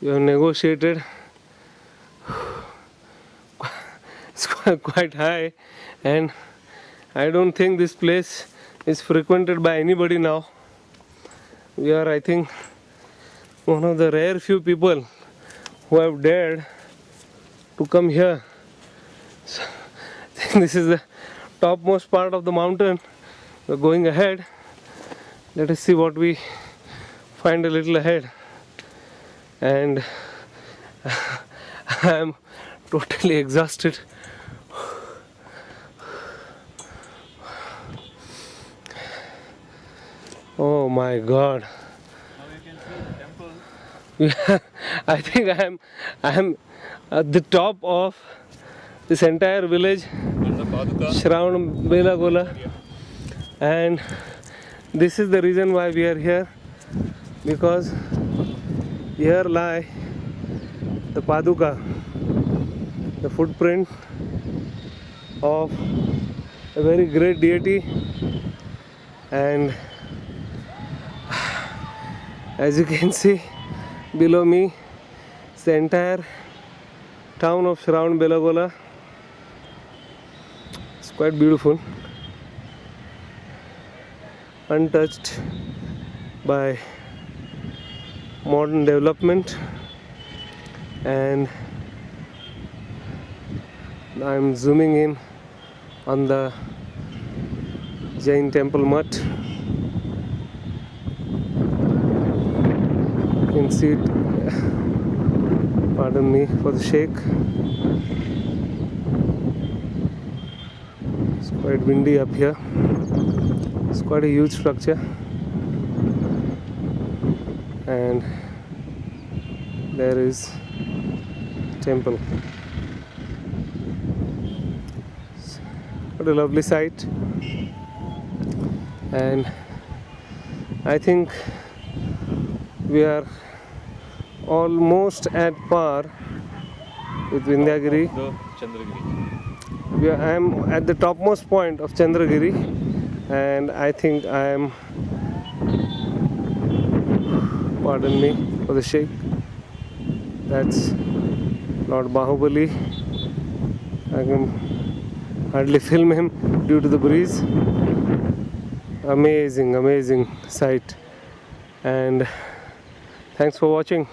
We have negotiated. It's quite high, and I don't think this place is frequented by anybody now. We are, I think, one of the rare few people who have dared to come here. So, I think this is the topmost part of the mountain. We're going ahead. Let us see what we find a little ahead. And I am totally exhausted. Oh my God! Now you can see the temple. I think I am at the top of this entire village, And the Paduka. Shravanbelagola, and this is the reason why we are here, because here lie the Paduka, the footprint of a very great deity. And as you can see below me, it's the entire town of Shravanbelagola. It's quite beautiful, untouched by modern development, and I'm zooming in on the Jain temple mutt. You can see it, pardon me for the shake. It's quite windy up here. It's quite a huge structure, and there is temple. What a lovely sight. And I think we are almost at par with Vindhyagiri. The Chandragiri. I am at the topmost point of Chandragiri, and I think I am, pardon me for the shake, that's Lord Bahubali. I can hardly film him due to the breeze. Amazing sight, and thanks for watching.